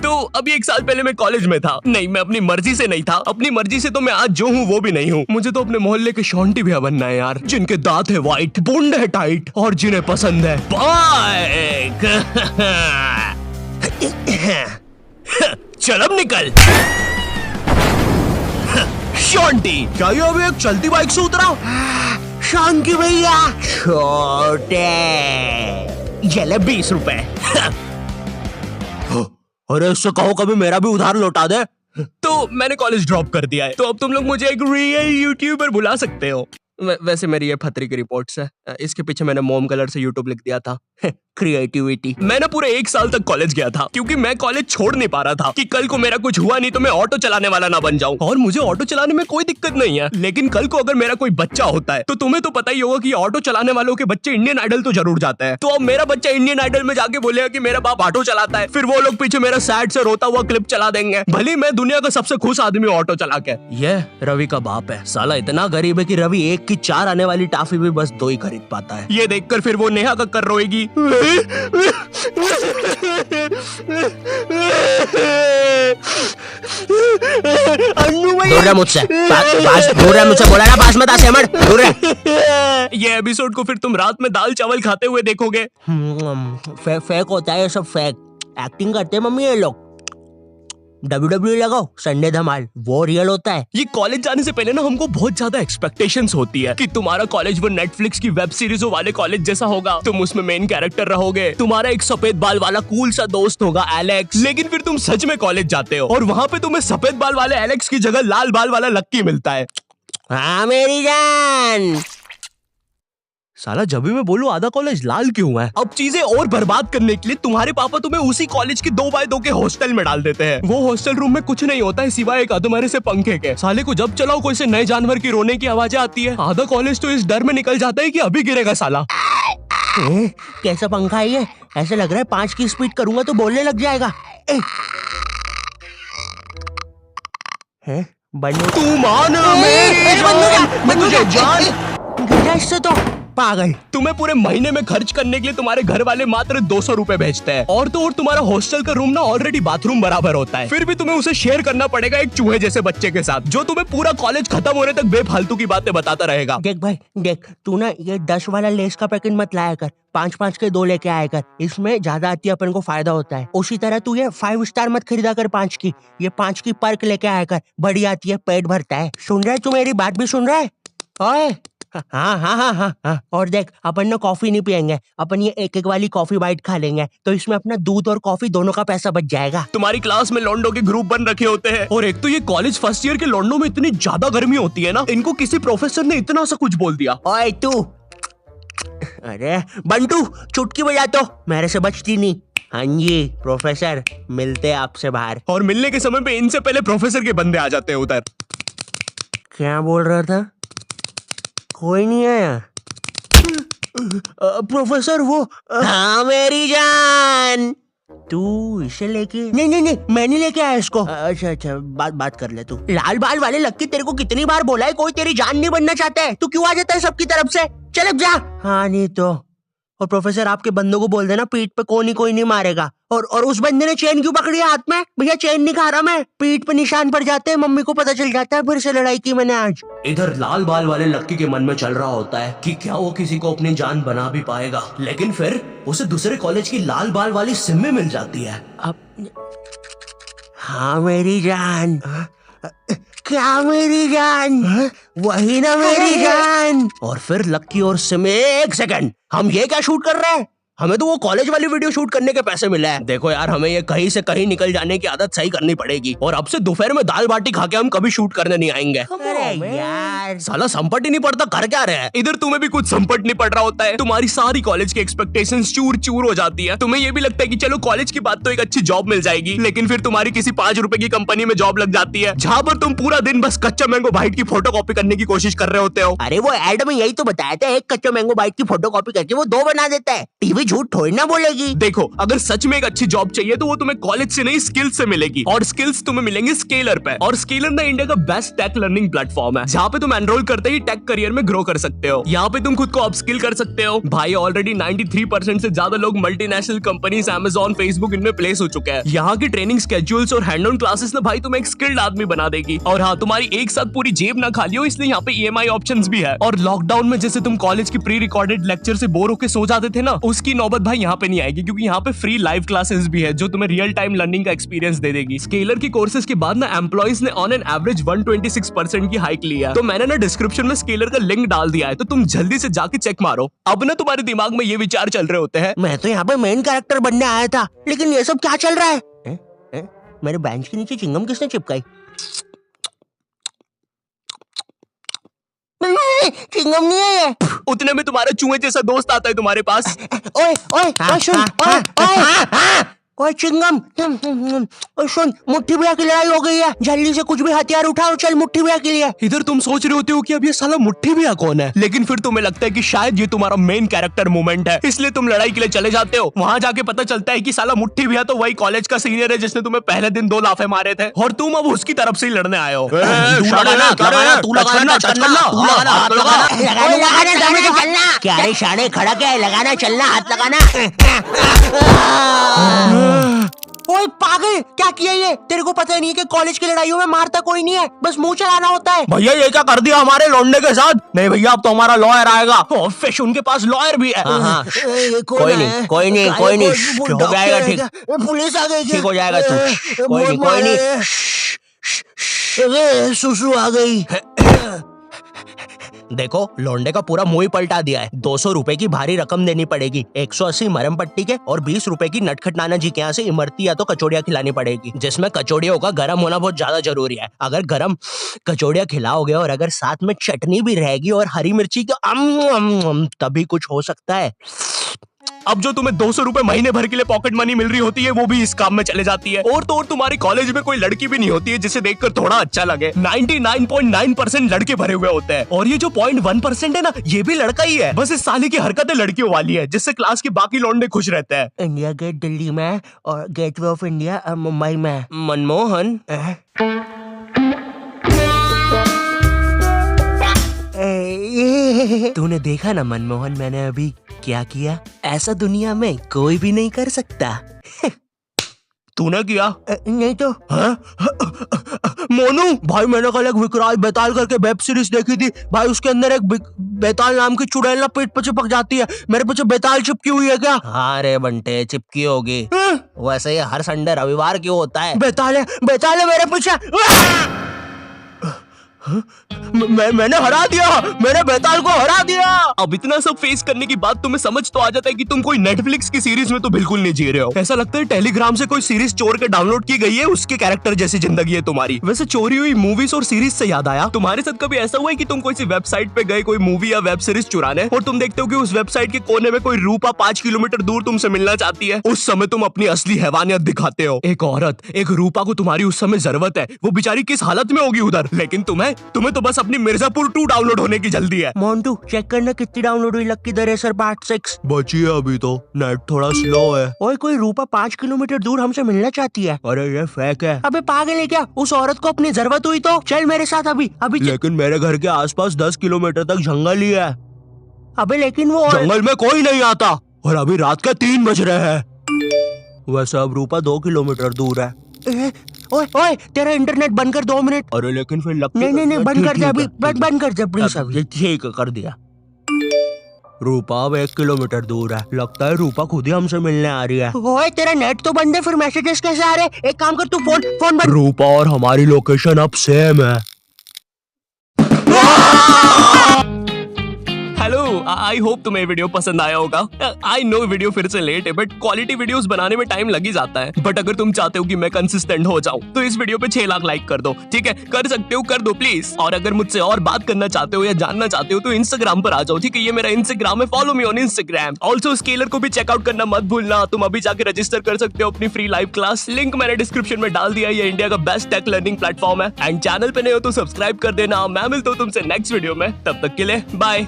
तो अभी 1 साल पहले मैं कॉलेज में था। नहीं, मैं अपनी मर्जी से नहीं था। अपनी मर्जी से तो मैं आज जो हूँ वो भी नहीं हूँ। मुझे तो अपने मोहल्ले के शॉन्टी भैया बनना है यार, जिनके दांत है व्हाइट, बूंद है टाइट और जिन्हें पसंद है बाइक। चल अब निकल शॉन्टी। क्या ये अभी एक चलती बाइक से उतरा? शांति भैया, छोटे ये ले 20 रुपए। अरे इससे कहो कभी मेरा भी उधार लौटा दे। तो मैंने कॉलेज ड्रॉप कर दिया है, तो अब तुम लोग मुझे एक रियल यूट्यूबर बुला सकते हो। वैसे मेरी ये फतरी की रिपोर्ट्स है। इसके पीछे मैंने मोम कलर से यूट्यूब लिख दिया था। क्रिएटिविटी। मैंने पूरे 1 साल तक कॉलेज गया था, क्योंकि मैं कॉलेज छोड़ नहीं पा रहा था कि कल को मेरा कुछ हुआ नहीं तो मैं ऑटो चलाने वाला ना बन जाऊं। और मुझे ऑटो चलाने में कोई दिक्कत नहीं है, लेकिन कल को अगर मेरा कोई बच्चा होता है तो तुम्हें तो पता ही होगा कि ऑटो चलाने वालों के बच्चे इंडियन आइडल तो जरूर जाते हैं। तो अब मेरा बच्चा इंडियन आइडल में जाके बोलेगा कि मेरा बाप ऑटो चलाता है, फिर वो लोग पीछे मेरा सैड से रोता हुआ क्लिप चला देंगे, भले मैं दुनिया का सबसे खुश आदमी ऑटो चला के। ये रवि का बाप है, साला इतना गरीब है कि रवि 1 की 4 आने वाली टाफी भी बस 2 ही खरीद पाता है। ये देखकर फिर वो नेहा कक्कर रोएगी। दूर रह मुझसे, दूर रह मुझसे, बोला ना पास मत आ सेमर, दूर रह। ये एपिसोड को फिर तुम रात में दाल चावल खाते हुए देखोगे। फेक होता है ये सब, फेक एक्टिंग करते हैं मम्मी ये लोग। WWE लगाओ, संडे धमाल, वो रियल होता है। ये कॉलेज जाने से पहले ना हमको बहुत ज्यादा एक्सपेक्टेशंस होती है कि तुम्हारा कॉलेज वो नेटफ्लिक्स की वेब सीरीजों वाले कॉलेज जैसा होगा, तुम उसमें मेन कैरेक्टर रहोगे, तुम्हारा एक सफेद बाल वाला कूल सा दोस्त होगा एलेक्स। लेकिन फिर तुम सच में कॉलेज जाते हो और वहाँ पे तुम्हें सफेद बाल वाले एलेक्स की जगह लाल बाल वाला लक्की मिलता है। हाँ मेरी जान। साला जब भी मैं बोलूं आधा कॉलेज लाल क्यों है। अब चीजें और बर्बाद करने के लिए तुम्हारे पापा तुम्हें उसी कॉलेज के 2x2 के हॉस्टल में डाल देते हैं। वो हॉस्टल रूम में कुछ नहीं होता है सिवाय एक अधमरे से पंखे के। साले को जब चलाओ कोई से नए जानवर की रोने की आवाजें आती है। आधा कॉलेज तो इस डर में निकल जाता है कि अभी गिरेगा साला। कैसा पंखा है ये? ऐसा लग रहा है 5 की स्पीड करूंगा तो बोलने लग जाएगा। बंदूक तू मान मुझे जान इससे तो पागल। तुम्हें पूरे महीने में खर्च करने के लिए तुम्हारे घर वाले मात्र 200 रुपए भेजते हैं, और तो और तुम्हारा हॉस्टल का रूम ना ऑलरेडी बाथरूम बराबर होता है, फिर भी तुम्हें उसे शेयर करना पड़ेगा एक चूहे जैसे बच्चे के साथ, जो तुम्हें पूरा कॉलेज खत्म होने तक बेफालतू की बातें बताता रहेगा। देख भाई देख, तू ना ये 10 वाला लेस का पैकेट मत लाया कर, 5-5 के 2 लेके आया कर, इसमें ज्यादा आती है, अपन को फायदा होता है। उसी तरह तू ये 5 स्टार मत खरीदा कर 5 की, ये 5 की पर्क लेके आया कर, बड़ी आती है, पेट भरता है। सुन रहा है तू? मेरी बात भी सुन रहा है? ओए हाँ हाँ हाँ हाँ हाँ। और देख, अपन ना कॉफी नहीं पियेंगे, अपन ये 1-1 वाली कॉफी बाइट खा लेंगे, तो इसमें अपना दूध और कॉफी दोनों का पैसा बच जाएगा। तुम्हारी क्लास में लॉन्डो के ग्रुप बन रखे होते हैं, और एक तो ये कॉलेज फर्स्ट ईयर के लॉन्डो में इतनी ज्यादा गर्मी होती है ना, इनको किसी प्रोफेसर ने इतना सा कुछ बोल दिया। ओए तू, अरे बंटू चुटकी बजा तो, मेरे से बचती नहीं। हाँ जी प्रोफेसर, मिलते आपसे बाहर। और मिलने के समय पे इनसे पहले प्रोफेसर के बंदे आ जाते हैं उधर। क्या बोल रहा था? कोई नहीं आया? प्रोफेसर वो हाँ मेरी जान, तू इसे लेके? नहीं नहीं नहीं, मैं नहीं लेके आया इसको। अच्छा अच्छा, बात कर ले तू। लाल बाल वाले लक्की, तेरे को कितनी बार बोला है कोई तेरी जान नहीं बनना चाहता है, तू क्यों आ जाता है सबकी तरफ से? चल अब जा। हाँ नहीं तो। और प्रोफेसर आपके बंदों को बोल देना पीठ पे कोई नहीं मारेगा। और उस बंदे ने चेन क्यों पकड़ी है हाथ में? भैया चेन नहीं खा रहा मैं, पीठ पे निशान पड़ जाते हैं, मम्मी को पता चल जाता है, फिर से लड़ाई की मैंने आज। इधर लाल बाल वाले लक्की के मन में चल रहा होता है कि क्या वो किसी को अपनी जान बना भी पाएगा, लेकिन फिर उसे दूसरे कॉलेज की लाल बाल वाली सिम्मी मिल जाती है। अब हाँ मेरी जान, क्या मेरी जान? वही ना मेरी जान। और फिर लक्की और सिम्मी, 1 सेकंड, हम ये क्या शूट कर रहे हैं? हमें तो वो कॉलेज वाली वीडियो शूट करने के पैसे मिले हैं। देखो यार, हमें ये कहीं से कहीं निकल जाने की आदत सही करनी पड़ेगी, और अब से दोपहर में दाल बाटी खा के हम कभी शूट करने नहीं आएंगे। अरे यार, साला संपट ही नहीं पड़ता, कर क्या रहे हैं? इधर तुम्हें भी कुछ संपट नहीं पड़ रहा होता है, तुम्हारी सारी कॉलेज की एक्सपेक्टेशंस चूर चूर हो जाती है। तुम्हें ये भी लगता है कि चलो कॉलेज की बात तो एक अच्छी जॉब मिल जाएगी, लेकिन फिर तुम्हारी किसी 5 रुपए की कंपनी में जॉब लग जाती है, जहाँ पर तुम पूरा दिन बस कच्चा मैंगो बाइट की फोटो कॉपी करने की कोशिश कर रहे होते हो। अरे वो एड में यही तो बताया था, एक कच्चा मैंगो बाइट की फोटो कॉपी करके वो 2 बना देता है। टीवी झूठ थोड़ी ना बोलेगी। देखो, अगर सच में एक अच्छी जॉब चाहिए तो वो तुम्हें कॉलेज से नहीं स्किल्स से मिलेगी, और स्किल्स तुम्हें मिलेंगे स्केलर पे। और स्केलर ना इंडिया का बेस्ट टेक लर्निंग प्लेटफॉर्म है, जहाँ पे तुम एनरोल करते ही टेक करियर में ग्रो कर सकते हो। यहाँ पे तुम खुद को अपस्किल कर सकते हो। भाई ऑलरेडी 93% से ज्यादा लोग मल्टीनेशनल कंपनीज, Amazon, फेसबुक इनमें प्लेस हो चुके हैं। यहाँ की ट्रेनिंग स्केड्यूल्स और हैंड ऑन क्लासेस ना भाई तुम्हें एक स्किल्ड आदमी बना देगी। और हाँ, तुम्हारी एक साथ पूरी जेब ना खाली हो, इसलिए यहाँ पे EMI ऑप्शंस भी है। और लॉकडाउन में जैसे तुम कॉलेज की प्री रिकॉर्डेड लेक्चर से बोर होकर सो जाते थे ना, उसकी नौबत भाई यहाँ पे नहीं आएगी, क्योंकि यहाँ पे फ्री लाइव क्लासेस भी है जो तुम्हें रियल टाइम लर्निंग का एक्सपीरियंस दे देगी। स्केलर की कोर्सेज के बाद ना एम्प्लॉइज ने ऑन एन एवरेज 126% की हाइक लिया है। तो मैंने ना डिस्क्रिप्शन में स्केलर का लिंक डाल दिया है, तो तुम जल्दी से जाके चेक मारो। अब ना तुम्हारे दिमाग में ये विचार चल रहे होते हैं, मैं तो यहाँ पे मेन कैरेक्टर बनने आया था, लेकिन ये सब क्या चल रहा है? मेरे बेंच के नीचे चिंगम किसने चिपकाई? चिंगम नहीं है ये। उतने में तुम्हारा चूहे जैसा दोस्त आता है तुम्हारे पास। ओए ओए ओए सुन, ओए ओए ओए चिंगम, ओए सुन, मुट्ठी भैया की लड़ाई हो गई है, जल्दी से कुछ भी हथियार उठाओ, चल मुट्ठी भैया के लिए। इधर तुम सोच रहे होते हो कि अब ये साला मुट्ठी भैया कौन है, लेकिन फिर तुम्हें लगता है कि शायद ये तुम्हारा मेन कैरेक्टर मोमेंट है, इसलिए तुम लड़ाई के लिए चले जाते हो। वहाँ जाके पता चलता है कि साला मुट्ठी भैया तो वही कॉलेज का सीनियर है जिसने तुम्हें पहले दिन 2 लाफे मारे थे, और तुम अब उसकी तरफ से ही लड़ने आए हो। क्या रे शाने, खड़ा क्या है? लगाना, चलना, हाथ लगाना। ओए पागल, क्या किया ये? तेरे को पता नहीं है कि कॉलेज की लड़ाइयों में मारता कोई नहीं है, बस मुंह चलाना होता है। भैया ये क्या कर दिया हमारे लौंडे के साथ? नहीं भैया, अब तो हमारा लॉयर आएगा। फिश उनके पास लॉयर भी है। कोई नहीं, कोई नहीं, कोई नहीं, हो जाएगा ठीक। पुलिस आ गई, ठीक हो जाएगा तू, कोई नहीं, कोई नहीं। सुसु आ गई। देखो, लौंडे का पूरा मुंह ही पलटा दिया है। 200 रुपए की भारी रकम देनी पड़ेगी, 180 मरम पट्टी के और 20 रुपए की नटखट नाना जी के यहाँ से इमरती या तो कचौड़ियाँ खिलानी पड़ेगी, जिसमें कचौड़ियों का गर्म होना बहुत ज्यादा जरूरी है। अगर गर्म कचौड़ियाँ खिलाओगे और अगर साथ में चटनी भी रहेगी और हरी मिर्ची का तभी कुछ हो सकता है। अब जो तुम्हें 200 रुपए महीने भर के लिए पॉकेट मनी मिल रही होती है, वो भी इस काम में चले जाती है। और तो और तुम्हारी कॉलेज में कोई लड़की भी नहीं होती है जिसे देखकर थोड़ा अच्छा लगे। 99.9% लड़के भरे हुए होते हैं, और ये जो 0.1% है ना, ये भी लड़का ही है। बस इस साले की हरकतें लड़कियों वाली है, जिससे क्लास के बाकी लौंडे खुश रहते हैं। इंडिया गेट दिल्ली में और गेटवे ऑफ इंडिया मुंबई में। मनमोहन, तूने देखा ना मनमोहन, मैंने अभी क्या किया? ऐसा दुनिया में कोई भी नहीं कर सकता। तूने किया? नहीं तो। मोनू भाई, मैंने कल एक विकराल बेताल करके वेब सीरीज देखी थी भाई, उसके अंदर एक बेताल नाम की चुड़ैल ना पेट पे चिपक जाती है। मेरे पीछे बेताल चिपकी हुई है क्या? हाँ रे बंटे, चिपकी होगी। वैसे ये हर संडे रविवार क्यों होता है? बेताल है मेरे पीछे। मैंने हरा दिया, मैंने बेताल को हरा दिया। अब इतना सब फेस करने के बाद तुम्हें समझ तो आ जाता है कि तुम कोई नेटफ्लिक्स की सीरीज में तो बिल्कुल नहीं जी रहे हो। ऐसा लगता है टेलीग्राम से कोई सीरीज चोर के डाउनलोड की गई है, उसके कैरेक्टर जैसी जिंदगी है तुम्हारी। वैसे चोरी हुई मूवीज और सीरीज से याद आया, तुम्हारे साथ कभी ऐसा हुआ है कि तुम कोई सी वेबसाइट पे गए कोई मूवी या वेब सीरीज चुराने, और तुम देखते हो कि उस वेबसाइट के कोने में कोई रूपा 5 किलोमीटर दूर तुमसे मिलना चाहती है? उस समय तुम अपनी असली हैवानियत दिखाते हो। एक औरत, एक रूपा को तुम्हारी उस समय जरूरत है, वो बेचारी किस हालत में होगी उधर, लेकिन तुम्हें तो बस अपनी मिर्जापुर 2 डाउनलोड होने की जल्दी है। मोन्टू चेक करना कितनी डाउनलोड हुई लक्की द रेसर पार्ट 6। बची है अभी तो, नेट थोड़ा स्लो है। ओए कोई रूपा 5 किलोमीटर दूर हमसे मिलना चाहती है। अरे ये फेक है। अबे पागल है क्या? उस औरत को अपनी जरूरत हुई तो चल मेरे साथ अभी। लेकिन मेरे घर के आसपास 10 किलोमीटर तक जंगल ही है। अबे लेकिन वो जंगल में कोई नहीं आता, और अभी रात के 3 बज रहे हैं। वैसे अब रूपा 2 किलोमीटर दूर है। ओए ओए तेरा इंटरनेट बंद कर 2 मिनट। अरे लेकिन फिर लगता नहीं बंद कर दे अभी, बंद कर दे प्लीज अभी। ठीक कर दिया। रूपा अब 1 किलोमीटर दूर है, लगता है रूपा खुद ही हमसे मिलने आ रही है। ओए तेरा नेट तो बंद है, फिर मैसेजेस कैसे आ रहे? एक काम कर, तू फोन बंद। रूपा और हमारी लोकेशन अब सेम है। हेलो, आई होप तुम्हें वीडियो पसंद आया होगा। आई नो वीडियो फिर से लेट है, बट क्वालिटी वीडियोस बनाने में टाइम लग ही जाता है। बट अगर तुम चाहते हो कि मैं कंसिस्टेंट हो जाऊं, तो इस वीडियो पे 6 लाख लाइक कर दो। ठीक है, कर सकते हो, कर दो प्लीज। और अगर मुझसे और बात करना चाहते हो या जानना चाहते हो तो इंस्टाग्राम पर आ जाओ। ठीक है, ये मेरा इंस्टाग्राम है, follow me on Instagram. Also scalar को भी चेकआउट करना मत भूलना। तुम अभी जाके रजिस्टर कर सकते हो अपनी फ्री लाइव क्लास, लिंक मैंने डिस्क्रिप्शन में डाल दिया। ये इंडिया का बेस्ट टेक लर्निंग प्लेटफॉर्म है। एंड चैनल पे नए हो तो सब्सक्राइब कर देना। मैं मिलता हूँ तुमसे नेक्स्ट वीडियो में, तब तक के लिए बाय।